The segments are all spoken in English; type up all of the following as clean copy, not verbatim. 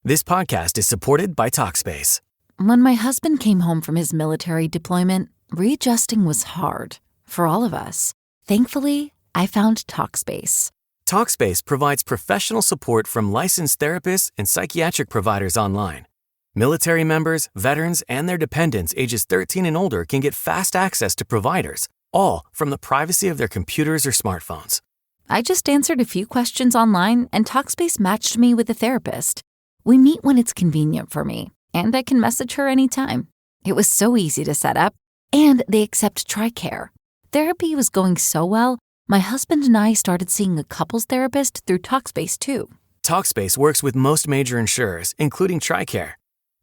This podcast is supported by Talkspace. When my husband came home from his military deployment, readjusting was hard for all of us. Thankfully, I found Talkspace. Talkspace provides professional support from licensed therapists and psychiatric providers online. Military members, veterans, and their dependents ages 13 and older can get fast access to providers, all from the privacy of their computers or smartphones. I just answered a few questions online, and Talkspace matched me with a therapist. We meet when it's convenient for me, and I can message her anytime. It was so easy to set up, and they accept TRICARE. Therapy was going so well, my husband and I started seeing a couples therapist through Talkspace too. Talkspace works with most major insurers, including TRICARE.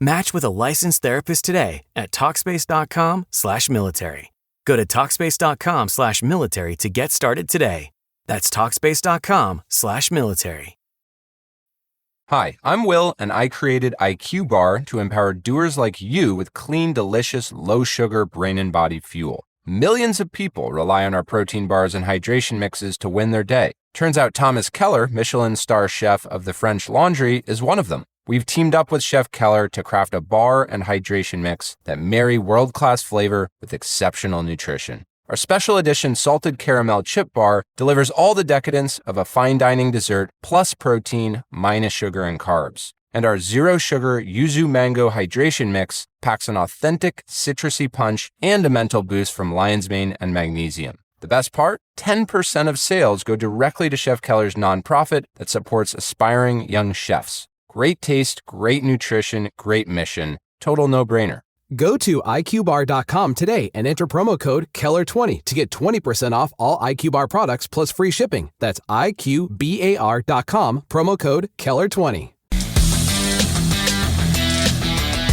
Match with a licensed therapist today at Talkspace.com/military. Go to Talkspace.com/military to get started today. That's Talkspace.com/military. Hi, I'm Will, and I created IQ Bar to empower doers like you with clean, delicious, low-sugar brain and body fuel. Millions of people rely on our protein bars and hydration mixes to win their day. Turns out Thomas Keller, Michelin star chef of the French Laundry, is one of them. We've teamed up with Chef Keller to craft a bar and hydration mix that marry world-class flavor with exceptional nutrition. Our special edition salted caramel chip bar delivers all the decadence of a fine dining dessert plus protein minus sugar and carbs. And our zero sugar yuzu mango hydration mix packs an authentic citrusy punch and a mental boost from lion's mane and magnesium. The best part? 10% of sales go directly to Chef Keller's nonprofit that supports aspiring young chefs. Great taste, great nutrition, great mission. Total no-brainer. Go to IQBar.com today and enter promo code Keller20 to get 20% off all IQ Bar products plus free shipping. That's IQBAR.com, promo code Keller20.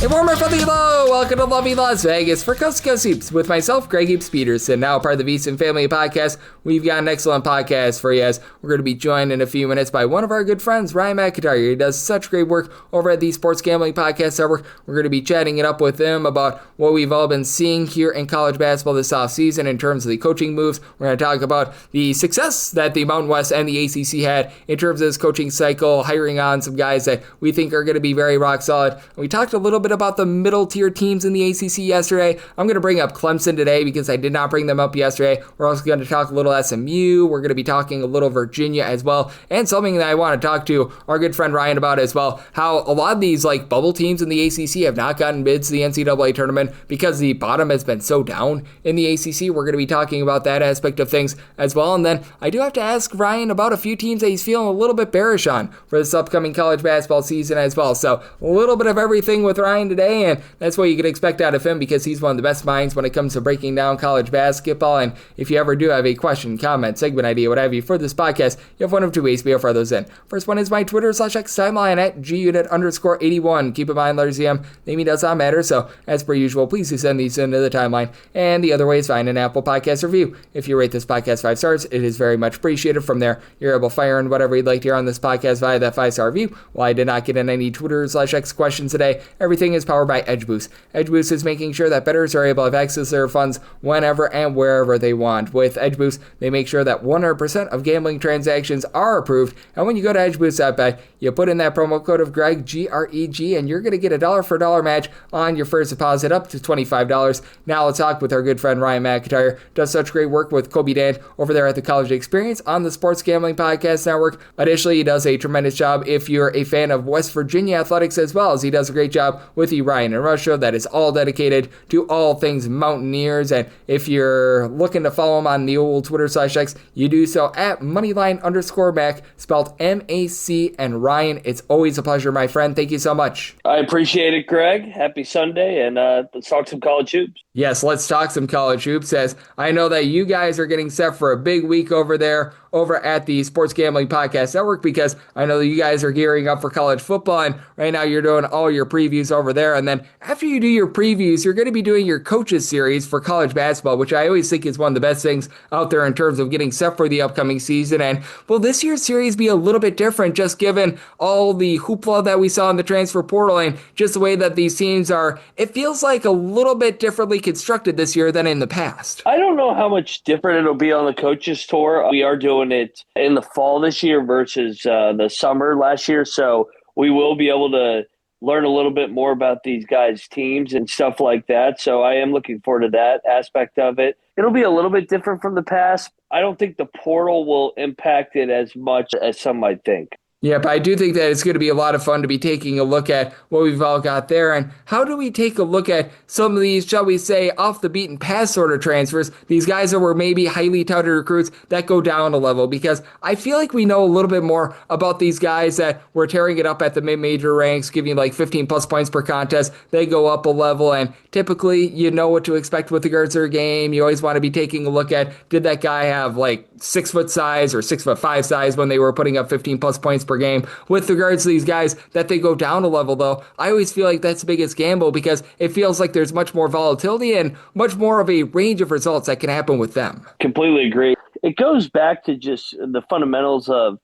A warmer from the low. Welcome to lovely Las Vegas for Coast to Coast Hoops with myself, Greg Hoops Peterson, now part of the VSiN Family Podcast. We've got an excellent podcast for you as we're going to be joined in a few minutes by one of our good friends, Ryan McIntyre. He does such great work over at the Sports Gambling Podcast Network. We're going to be chatting it up with him about what we've all been seeing here in college basketball this offseason in terms of the coaching moves. We're going to talk about the success that the Mountain West and the ACC had in terms of this coaching cycle, hiring on some guys that we think are going to be very rock solid. We talked a little bit about the middle tier teams in the ACC yesterday. I'm going to bring up Clemson today because I did not bring them up yesterday. We're also going to talk a little SMU. We're going to be talking a little Virginia as well. And something that I want to talk to our good friend Ryan about as well, how a lot of these like bubble teams in the ACC have not gotten bids to the NCAA tournament because the bottom has been so down in the ACC. We're going to be talking about that aspect of things as well. And then I do have to ask Ryan about a few teams that he's feeling a little bit bearish on for this upcoming college basketball season as well. So a little bit of everything with Ryan today, and that's what you can expect out of him because he's one of the best minds when it comes to breaking down college basketball. And if you ever do have a question, comment, segment idea, what have you for this podcast, you have one of two ways to be able to throw those in. First one is my Twitter/X timeline at gunit_81. Keep in mind, letters EM, name does not matter. So as per usual, please do send these into the timeline. And the other way is find an Apple Podcast review. If you rate this podcast 5 stars, it is very much appreciated. From there, you're able to fire in whatever you'd like to hear on this podcast via that 5-star review. While I did not get in any Twitter/X questions today, everything is powered by EdgeBoost. EdgeBoost is making sure that bettors are able to have access to their funds whenever and wherever they want. With EdgeBoost, they make sure that 100% of gambling transactions are approved. And when you go to EdgeBoost.bet, you put in that promo code of Greg, G-R-E-G, and you're going to get a $1 for $1 match on your first deposit up to $25. Now let's talk with our good friend Ryan McIntyre. Does such great work with Kobe Dan over there at the College Experience on the Sports Gambling Podcast Network. Additionally, he does a tremendous job if you're a fan of West Virginia athletics as well, as he does a great job with the Ryan and Rush Show that is all dedicated to all things Mountaineers. And if you're looking to follow him on the old Twitter/X, you do so at Moneyline_Mac, spelled M-A-C, and Ryan, it's always a pleasure, my friend. Thank you so much. I appreciate it, Greg. Happy Sunday, and let's talk some college hoops. Yes, let's talk some college hoops, as I know that you guys are getting set for a big week over there over at the Sports Gambling Podcast Network, because I know that you guys are gearing up for college football, and right now you're doing all your previews over there. And then after you do your previews, you're going to be doing your coaches series for college basketball, which I always think is one of the best things out there in terms of getting set for the upcoming season. And will this year's series be a little bit different, just given all the hoopla that we saw in the transfer portal and just the way that these teams are? It feels like a little bit differently constructed this year than in the past. I don't know how much different it'll be on the coaches tour. We are doing it in the fall this year versus the summer last year, so we will be able to learn a little bit more about these guys' teams and stuff like that. So I am looking forward to that aspect of it. It'll be a little bit different from the past. I don't think the portal will impact it as much as some might think. Yep, I do think that it's going to be a lot of fun to be taking a look at what we've all got there. And how do we take a look at some of these, shall we say, off the beaten path sort of transfers? These guys that were maybe highly touted recruits that go down a level, because I feel like we know a little bit more about these guys that were tearing it up at the mid-major ranks, giving like 15 plus points per contest. They go up a level, and typically you know what to expect with regards to their game. You always want to be taking a look at, did that guy have like 6 foot size or 6'5" size when they were putting up 15 plus points per game. With regards to these guys that they go down a level, though, I always feel like that's the biggest gamble, because it feels like there's much more volatility and much more of a range of results that can happen with them. Completely agree. It goes back to just the fundamentals of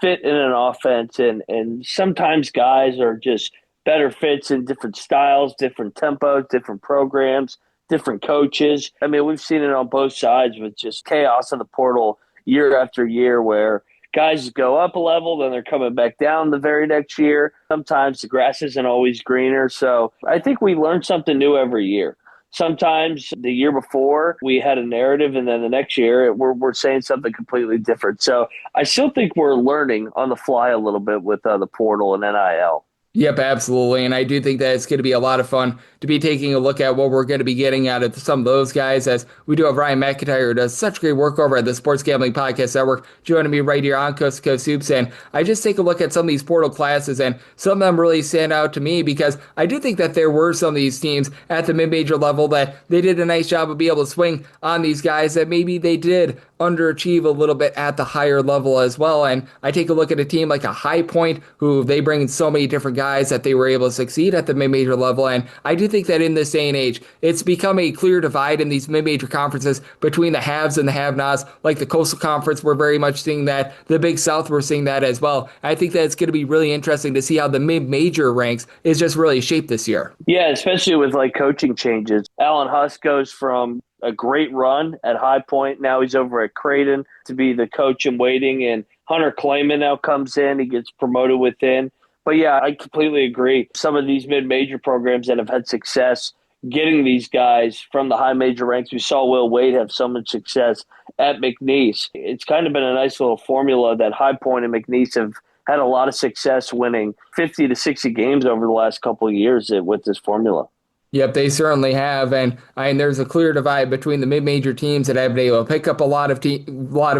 fit in an offense, and sometimes guys are just better fits in different styles, different tempos, different programs, different coaches. I mean, we've seen it on both sides with just chaos in the portal year after year, where guys go up a level, then they're coming back down the very next year. Sometimes the grass isn't always greener. So I think we learn something new every year. Sometimes the year before we had a narrative, and then the next year we're saying something completely different. So I still think we're learning on the fly a little bit with the portal and NIL. Yep, absolutely. And I do think that it's going to be a lot of fun to be taking a look at what we're going to be getting out of some of those guys, as we do have Ryan McIntyre, who does such great work over at the Sports Gambling Podcast Network, joining me right here on Coast to Coast Hoops. And I just take a look at some of these portal classes, and some of them really stand out to me, because I do think that there were some of these teams at the mid-major level that they did a nice job of being able to swing on these guys that maybe they did underachieve a little bit at the higher level as well. And I take a look at a team like a High Point, who they bring in so many different guys that they were able to succeed at the mid-major level. And I do think that in this day and age, it's become a clear divide in these mid-major conferences between the haves and the have-nots. Like the Coastal Conference, we're very much seeing that. The Big South, we're seeing that as well. I think that it's going to be really interesting to see how the mid-major ranks is just really shaped this year. Yeah, especially with like coaching changes. Alan Huss goes from a great run at High Point. Now he's over at Creighton to be the coach in waiting, and Hunter Clayman now comes in. He gets promoted within. But yeah, I completely agree. Some of these mid-major programs that have had success getting these guys from the high major ranks. We saw Will Wade have so much success at McNeese. It's kind of been a nice little formula that High Point and McNeese have had a lot of success winning 50 to 60 games over the last couple of years with this formula. Yep, they certainly have, and there's a clear divide between the mid-major teams that have been able to pick up a lot of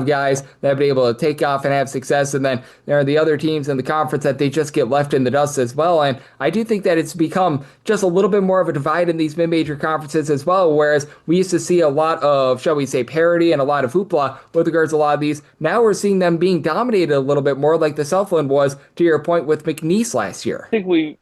guys that have been able to take off and have success, and then there are the other teams in the conference that they just get left in the dust as well. And I do think that it's become just a little bit more of a divide in these mid-major conferences as well, whereas we used to see a lot of, shall we say, parity and a lot of hoopla with regards to a lot of these. Now we're seeing them being dominated a little bit more, like the Southland was, to your point, with McNeese last year. I think we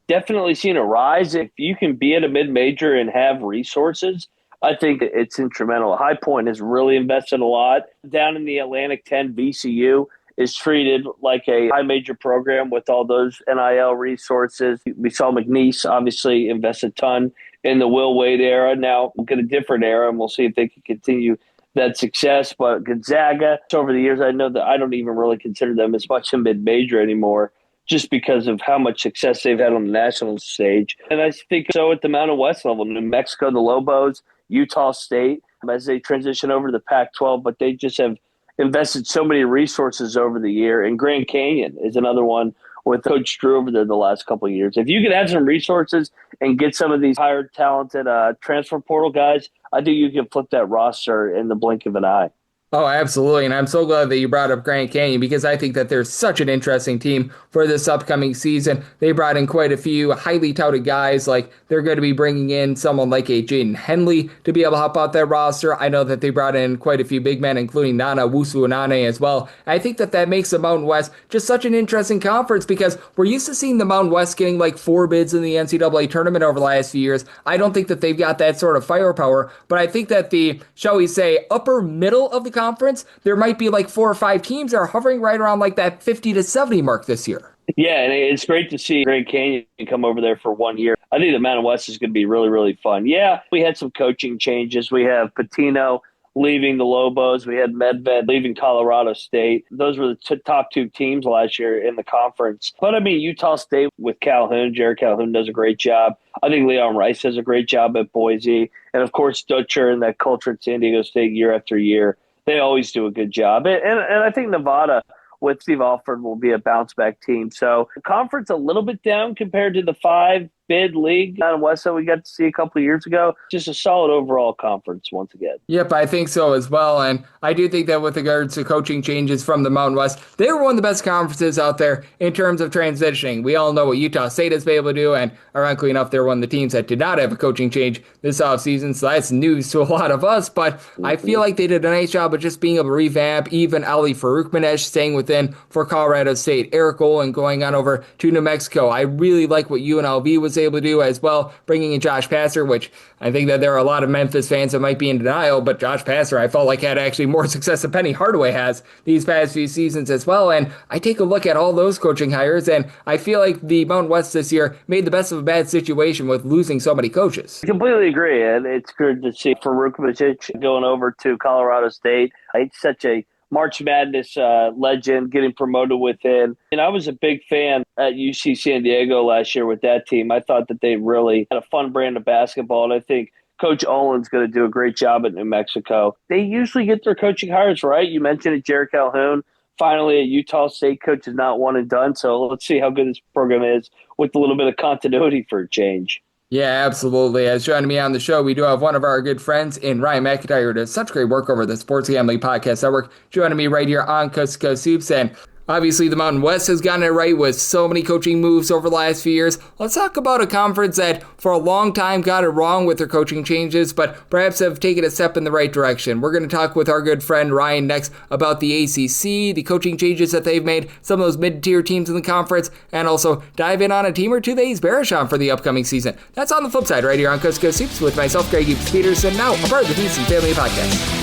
definitely seen a rise. If you can be at a mid-major and have resources, I think it's instrumental. High Point has really invested a lot. Down in the Atlantic 10, VCU is treated like a high major program with all those NIL resources. We saw McNeese obviously invest a ton in the Will Wade era. Now we'll get a different era, and we'll see if they can continue that success. But Gonzaga, over the years, I know that I don't even really consider them as much a mid-major anymore, just because of how much success they've had on the national stage. And I think so at the Mountain West level, New Mexico, the Lobos, Utah State, as they transition over to the Pac-12, but they just have invested so many resources over the year. And Grand Canyon is another one with Coach Drew over there the last couple of years. If you could have some resources and get some of these higher talented transfer portal guys, I think you can flip that roster in the blink of an eye. Oh, absolutely. And I'm so glad that you brought up Grand Canyon, because I think that they're such an interesting team for this upcoming season. They brought in quite a few highly touted guys. Like they're going to be bringing in someone like a Jaden Henley to be able to help out that roster. I know that they brought in quite a few big men, including Nana Wusu-Anane as well. I think that that makes the Mountain West just such an interesting conference, because we're used to seeing the Mountain West getting like 4 bids in the NCAA tournament over the last few years. I don't think that they've got that sort of firepower, but I think that the, shall we say, upper middle of the conference, there might be like 4 or 5 teams that are hovering right around like that 50 to 70 mark this year. Yeah, and it's great to see Grand Canyon come over there for 1 year. I think the Mountain West is going to be really, really fun. Yeah, we had some coaching changes. We have Patino leaving the Lobos. We had Medved leaving Colorado State. Those were the top two teams last year in the conference. But, I mean, Utah State with Calhoun, Jared Calhoun does a great job. I think Leon Rice does a great job at Boise. And, of course, Dutcher and that culture at San Diego State year after year. They always do a good job. And I think Nevada with Steve Alford will be a bounce-back team. So the conference a little bit down compared to the 5-bid league out in West that we got to see a couple of years ago. Just a solid overall conference once again. Yep, I think so as well. And I do think that with regards to coaching changes from the Mountain West, they were one of the best conferences out there in terms of transitioning. We all know what Utah State has been able to do, and ironically enough, they're one of the teams that did not have a coaching change this offseason, so that's news to a lot of us. But I feel like they did a nice job of just being able to revamp. Even Ali Faroukmanesh staying within for Colorado State, Eric Olin going on over to New Mexico. I really like what UNLV was able to do as well, bringing in Josh Passer, which I think that there are a lot of Memphis fans that might be in denial, but Josh Passer, I felt like had actually more success than Penny Hardaway has these past few seasons as well. And I take a look at all those coaching hires, and I feel like the Mountain West this year made the best of a bad situation with losing so many coaches. I completely agree, and it's good to see Faroukmanesh going over to Colorado State. It's such a March Madness legend getting promoted within. And I was a big fan at UC San Diego last year with that team. I thought that they really had a fun brand of basketball, and I think Coach Olin's going to do a great job at New Mexico. They usually get their coaching hires right. You mentioned it, Jared Calhoun. Finally, a Utah State coach is not one and done, so let's see how good this program is with a little bit of continuity for a change. Yeah, absolutely. As joining me on the show, we do have one of our good friends in Ryan McIntyre, who does such great work over the Sports Gambling Podcast Network, joining me right here on Coast to Coast Hoops. And obviously, the Mountain West has gotten it right with so many coaching moves over the last few years. Let's talk about a conference that for a long time got it wrong with their coaching changes, but perhaps have taken a step in the right direction. We're going to talk with our good friend Ryan next about the ACC, the coaching changes that they've made, some of those mid-tier teams in the conference, and also dive in on a team or two that he's bearish on for the upcoming season. That's on the flip side right here on Coast to Coast Hoops with myself, Greg Peterson, now a part of the Decent Family Podcast.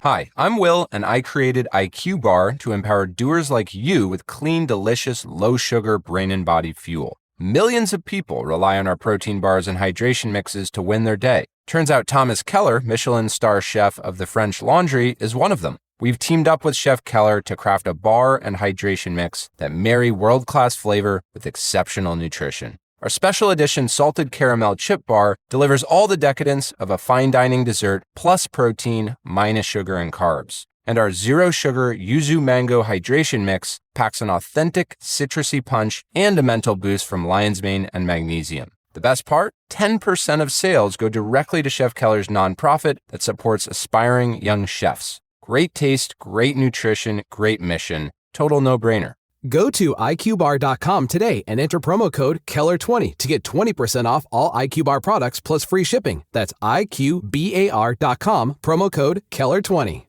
Hi, I'm Will, and I created IQ Bar to empower doers like you with clean, delicious, low-sugar brain and body fuel. Millions of people rely on our protein bars and hydration mixes to win their day. Turns out Thomas Keller, Michelin star chef of the French Laundry, is one of them. We've teamed up with Chef Keller to craft a bar and hydration mix that marry world-class flavor with exceptional nutrition. Our special edition salted caramel chip bar delivers all the decadence of a fine dining dessert plus protein minus sugar and carbs. And our zero sugar yuzu mango hydration mix packs an authentic citrusy punch and a mental boost from lion's mane and magnesium. The best part? 10% of sales go directly to Chef Keller's nonprofit that supports aspiring young chefs. Great taste, great nutrition, great mission. Total no-brainer. Go to IQBar.com today and enter promo code Keller20 to get 20% off all IQ Bar products plus free shipping. That's IQBAR.com, promo code Keller20.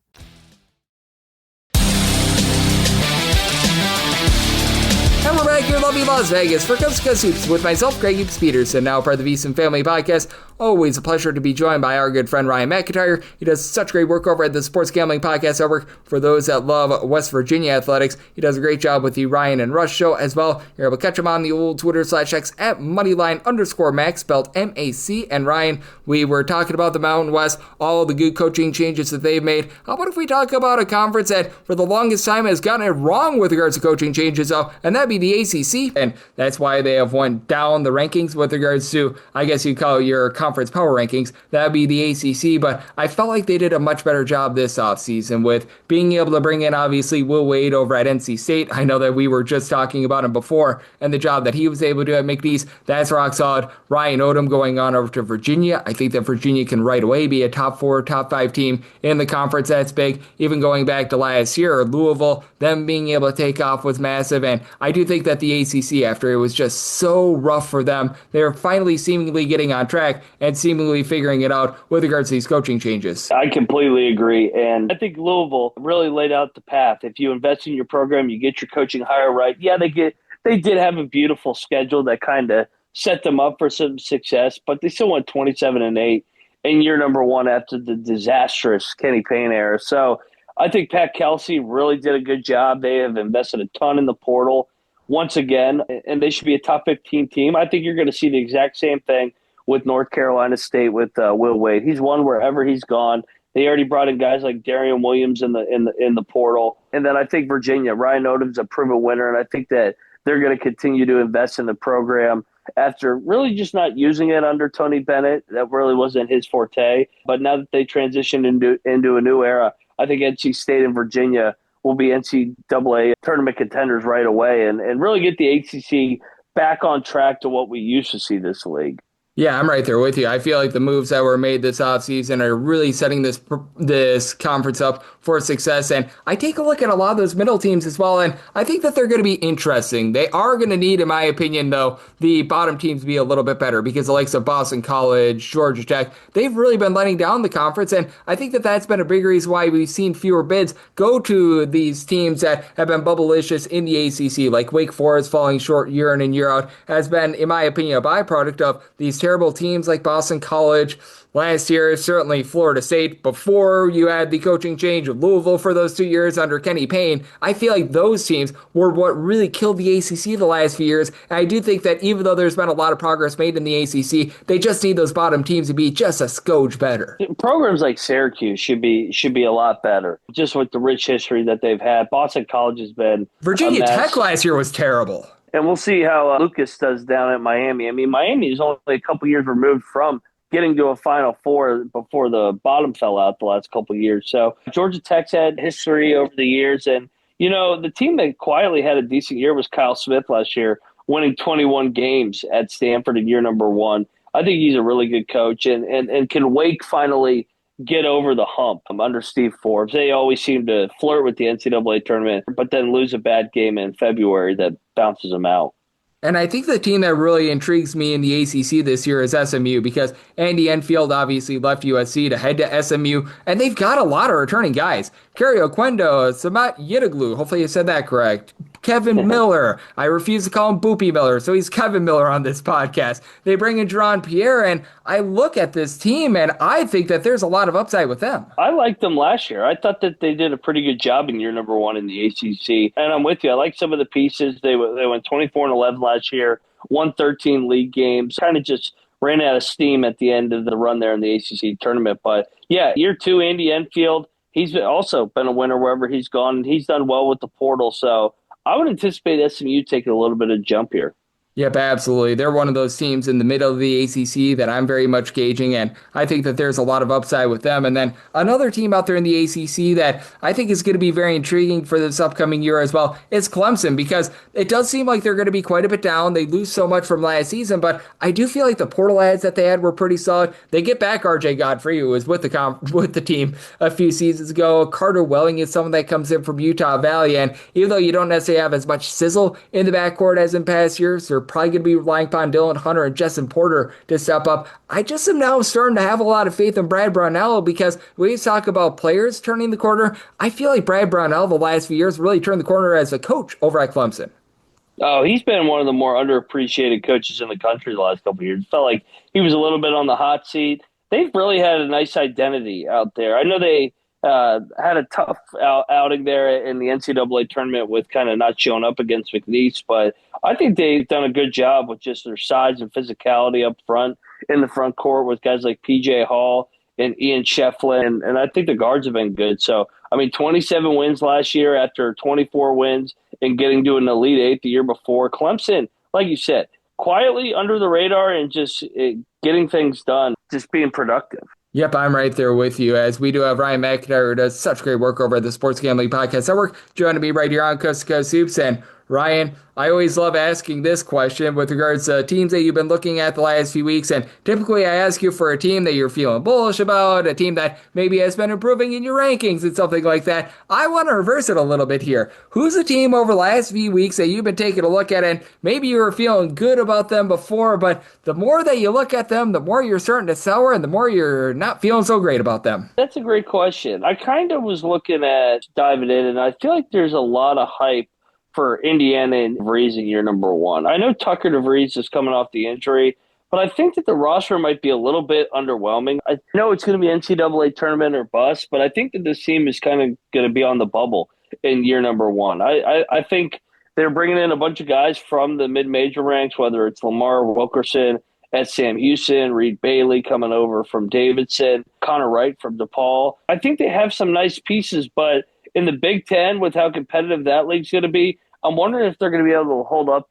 And we're back here in lovely Las Vegas for Coast to Coast Hoops with myself, Greg Peterson, now part of the VSiN Family Podcast. Always a pleasure to be joined by our good friend Ryan McIntyre. He does such great work over at the Sports Gambling Podcast Network. For those that love West Virginia athletics, he does a great job with the Ryan and Rush Show as well. You're able to catch him on the old Twitter/X at Moneyline_Max, spelled MAC. And Ryan, we were talking about the Mountain West, all the good coaching changes that they've made. How about if we talk about a conference that for the longest time has gotten it wrong with regards to coaching changes, though, and that'd be the ACC. And that's why they have went down the rankings with regards to, I guess you call it your conference power rankings. That would be the ACC, but I felt like they did a much better job this offseason with being able to bring in, obviously, Will Wade over at NC State. I know that we were just talking about him before, and the job that he was able to do at McNeese, that's rock solid. Ryan Odom going on over to Virginia. I think that Virginia can right away be a top 4, top 5 team in the conference. That's big. Even going back to last year, Louisville, them being able to take off was massive, and I do think that the ACC, after it was just so rough for them, they're finally seemingly getting on track and seemingly figuring it out with regards to these coaching changes. I completely agree. And I think Louisville really laid out the path. If you invest in your program, you get your coaching hire right. Yeah, they did have a beautiful schedule that kind of set them up for some success, but they still went 27-8 in year number 1 after the disastrous Kenny Payne era. So I think Pat Kelsey really did a good job. They have invested a ton in the portal once again, and they should be a top 15 team. I think you're going to see the exact same thing with North Carolina State with Will Wade. He's won wherever he's gone. They already brought in guys like Darian Williams in the portal. And then I think Virginia, Ryan Odom's a proven winner, and I think that they're going to continue to invest in the program after really just not using it under Tony Bennett. That really wasn't his forte. But now that they transitioned into a new era, I think NC State and Virginia will be NCAA tournament contenders right away and really get the ACC back on track to what we used to see this league. Yeah, I'm right there with you. I feel like the moves that were made this offseason are really setting this conference up for success. And I take a look at a lot of those middle teams as well, and I think that they're going to be interesting. They are going to need, in my opinion, though, the bottom teams to be a little bit better because the likes of Boston College, Georgia Tech, they've really been letting down the conference. And I think that that's been a big reason why we've seen fewer bids go to these teams that have been bubblicious in the ACC, like Wake Forest falling short year in and year out, has been, in my opinion, a byproduct of these terrible teams like Boston College. Last year, certainly Florida State, before you had the coaching change of Louisville for those 2 years under Kenny Payne. I feel like those teams were what really killed the ACC the last few years. And I do think that even though there's been a lot of progress made in the ACC, they just need those bottom teams to be just a skoge better. Programs like Syracuse should be a lot better, just with the rich history that they've had. Boston College has been Virginia Tech last year was terrible. And we'll see how Lucas does down at Miami. I mean, Miami is only a couple years removed from getting to a Final Four before the bottom fell out the last couple of years. So Georgia Tech's had history over the years. And, you know, the team that quietly had a decent year was Kyle Smith last year, winning 21 games at Stanford in year number one. I think he's a really good coach. And can Wake finally get over the hump under Steve Forbes? They always seem to flirt with the NCAA tournament, but then lose a bad game in February that bounces them out. And I think the team that really intrigues me in the ACC this year is SMU because Andy Enfield obviously left USC to head to SMU, and they've got a lot of returning guys. Kerry Oquendo, Samat Yidaglu, hopefully you said that correct. Kevin Miller. I refuse to call him Boopy Miller, so he's Kevin Miller on this podcast. They bring in Jerron Pierre, and I look at this team, and I think that there's a lot of upside with them. I liked them last year. I thought that they did a pretty good job in year number one in the ACC, and I'm with you. I like some of the pieces. They went 24-11 last year, won 13 league games, kind of just ran out of steam at the end of the run there in the ACC tournament. But, yeah, year two, Andy Enfield, he's also been a winner wherever he's gone, and he's done well with the portal, so I would anticipate SMU taking a little bit of jump here. Yep, absolutely. They're one of those teams in the middle of the ACC that I'm very much gauging, and I think that there's a lot of upside with them. And then another team out there in the ACC that I think is going to be very intriguing for this upcoming year as well is Clemson, because it does seem like they're going to be quite a bit down. They lose so much from last season, but I do feel like the portal ads that they had were pretty solid. They get back RJ Godfrey, who was with the team a few seasons ago. Carter Welling is someone that comes in from Utah Valley, and even though you don't necessarily have as much sizzle in the backcourt as in past years, they're probably going to be relying upon Dylan Hunter and Justin Porter to step up. I just am now starting to have a lot of faith in Brad Brownell, because when you talk about players turning the corner, I feel like Brad Brownell the last few years really turned the corner as a coach over at Clemson. Oh, he's been one of the more underappreciated coaches in the country the last couple of years. It felt like he was a little bit on the hot seat. They've really had a nice identity out there. I know they had a tough outing there in the NCAA tournament with kind of not showing up against McNeese, but I think they've done a good job with just their size and physicality up front in the front court with guys like PJ Hall and Ian Shefflin, and I think the guards have been good. So, I mean, 27 wins last year after 24 wins and getting to an Elite Eight the year before. Clemson, like you said, quietly under the radar and just getting things done, just being productive. Yep, I'm right there with you, as we do have Ryan McIntyre, who does such great work over at the Sports Gambling Podcast Network, joining me right here on Coast to Coast Hoops. And Ryan, I always love asking this question with regards to teams that you've been looking at the last few weeks, and typically I ask you for a team that you're feeling bullish about, a team that maybe has been improving in your rankings and something like that. I want to reverse it a little bit here. Who's a team over the last few weeks that you've been taking a look at, and maybe you were feeling good about them before, but the more that you look at them, the more you're starting to sour and the more you're not feeling so great about them? That's a great question. I kind of was looking at diving in, and I feel like there's a lot of hype for Indiana and DeVries in year number one. I know Tucker DeVries is coming off the injury, but I think that the roster might be a little bit underwhelming. I know it's going to be NCAA tournament or bust, but I think that this team is kind of going to be on the bubble in year number one. I think they're bringing in a bunch of guys from the mid-major ranks, whether it's Lamar Wilkerson at Sam Houston, Reed Bailey coming over from Davidson, Connor Wright from DePaul. I think they have some nice pieces, but in the Big Ten, with how competitive that league's going to be, I'm wondering if they're going to be able to hold up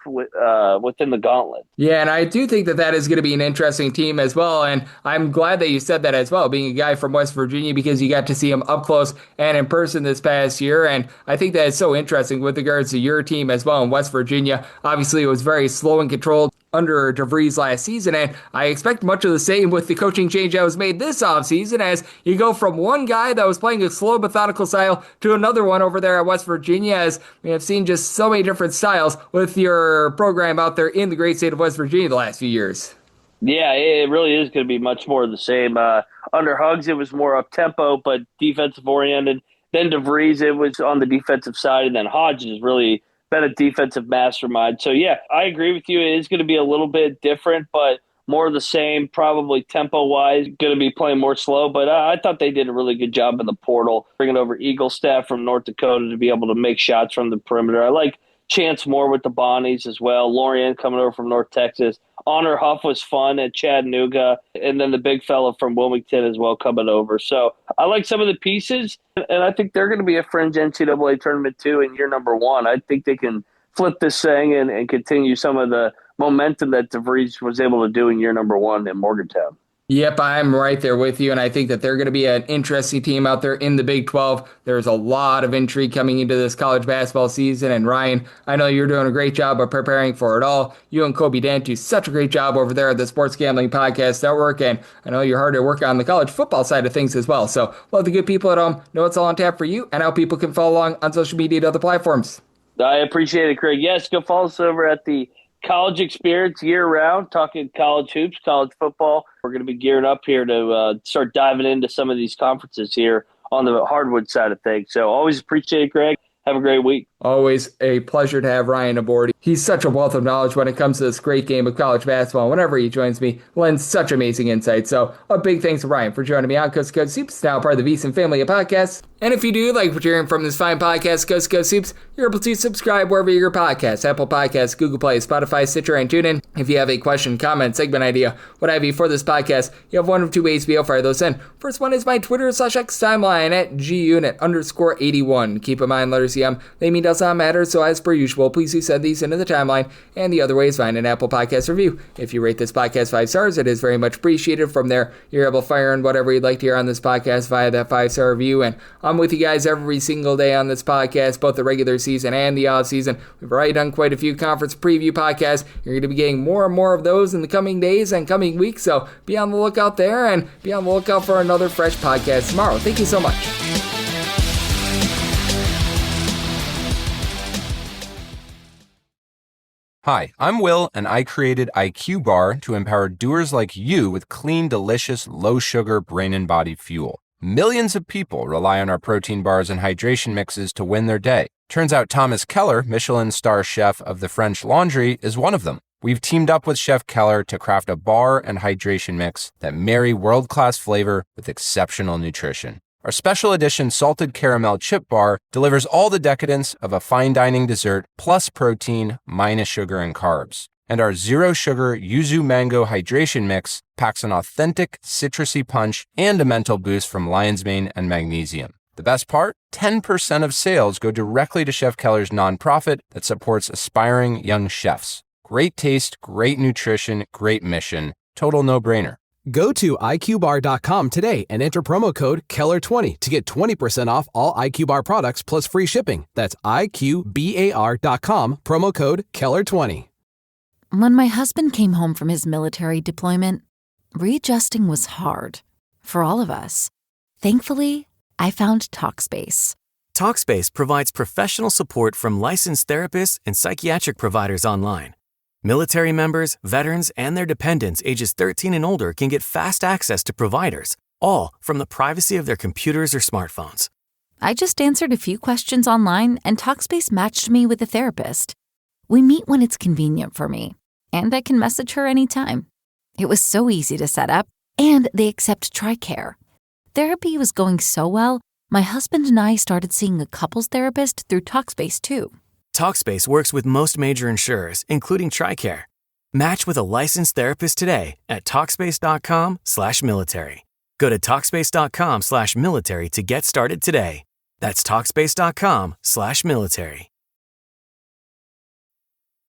within the gauntlet. Yeah, and I do think that is going to be an interesting team as well, and I'm glad that you said that as well, being a guy from West Virginia, because you got to see him up close and in person this past year, and I think that is so interesting with regards to your team as well in West Virginia. Obviously, it was very slow and controlled under DeVries last season, and I expect much of the same with the coaching change that was made this offseason, as you go from one guy that was playing a slow, methodical style to another one over there at West Virginia, as we have seen just so many different styles with your program out there in the great state of West Virginia the last few years. Yeah, it really is going to be much more of the same. Under Huggs, it was more up-tempo, but defensive-oriented. Then DeVries, it was on the defensive side, and then Hodges is really been a defensive mastermind. So, yeah, I agree with you. It is going to be a little bit different, but more of the same, probably tempo-wise, going to be playing more slow. But I thought they did a really good job in the portal, bringing over Eaglestaff from North Dakota to be able to make shots from the perimeter. I like Chance Moore with the Bonnies as well. Lorian coming over from North Texas. Honor Huff was fun at Chattanooga. And then the big fella from Wilmington as well coming over. So I like some of the pieces, and I think they're going to be a fringe NCAA tournament too in year number one. I think they can flip this thing and continue some of the momentum that DeVries was able to do in year number one in Morgantown. Yep, I'm right there with you, and I think that they're going to be an interesting team out there in the Big 12. There's a lot of intrigue coming into this college basketball season, and Ryan, I know you're doing a great job of preparing for it all. You and Kobe Dant do such a great job over there at the Sports Gambling Podcast Network, and I know you're hard at work on the college football side of things as well. So let the good people at home know what's all on tap for you and how people can follow along on social media and other platforms. I appreciate it, Craig. Yes, go follow us over at the College Experience year-round, talking college hoops, college football. We're going to be gearing up here to start diving into some of these conferences here on the hardwood side of things. So always appreciate it, Greg. Have a great week. Always a pleasure to have Ryan aboard. He's such a wealth of knowledge when it comes to this great game of college basketball. Whenever he joins me, lends such amazing insight. So a big thanks to Ryan for joining me on Coast to Coast Hoops, now part of the VSiN family of podcasts. And if you do like what you're hearing from this fine podcast, Coast to Coast Hoops, you're able to subscribe wherever you get your podcasts, Apple Podcasts, Google Play, Spotify, Stitcher, and TuneIn. If you have a question, comment, segment idea, what have you for this podcast, you have one of two ways to be able to fire those in. First one is my Twitter/X timeline at gunit_81. Keep in mind, letters EM, they mean does not matter, so as per usual, please do send these into the timeline. And the other way is find an Apple Podcast review. If you rate this podcast 5 stars, it is very much appreciated. From there, you're able to fire in whatever you'd like to hear on this podcast via that 5-star review. And I'm with you guys every single day on this podcast, both the regular season and the off season. We've already done quite a few conference preview podcasts. You're going to be getting more and more of those in the coming days and coming weeks, so be on the lookout there and be on the lookout for another fresh podcast tomorrow. Thank you so much. Hi, I'm Will, and I created IQ Bar to empower doers like you with clean, delicious, low-sugar brain and body fuel. Millions of people rely on our protein bars and hydration mixes to win their day. Turns out Thomas Keller, Michelin star chef of the French Laundry, is one of them. We've teamed up with Chef Keller to craft a bar and hydration mix that marry world-class flavor with exceptional nutrition. Our special edition salted caramel chip bar delivers all the decadence of a fine dining dessert plus protein minus sugar and carbs. And our zero sugar yuzu mango hydration mix packs an authentic citrusy punch and a mental boost from lion's mane and magnesium. The best part? 10% of sales go directly to Chef Keller's nonprofit that supports aspiring young chefs. Great taste, great nutrition, great mission. Total no-brainer. Go to IQBar.com today and enter promo code KELLER20 to get 20% off all IQ Bar products plus free shipping. That's IQBAR.com, promo code KELLER20. When my husband came home from his military deployment, readjusting was hard for all of us. Thankfully, I found Talkspace. Talkspace provides professional support from licensed therapists and psychiatric providers online. Military members, veterans, and their dependents ages 13 and older can get fast access to providers, all from the privacy of their computers or smartphones. I just answered a few questions online, and Talkspace matched me with a therapist. We meet when it's convenient for me, and I can message her anytime. It was so easy to set up, and they accept TRICARE. Therapy was going so well, my husband and I started seeing a couples therapist through Talkspace too. Talkspace works with most major insurers, including TRICARE. Match with a licensed therapist today at Talkspace.com/military. Go to Talkspace.com/military to get started today. That's Talkspace.com/military.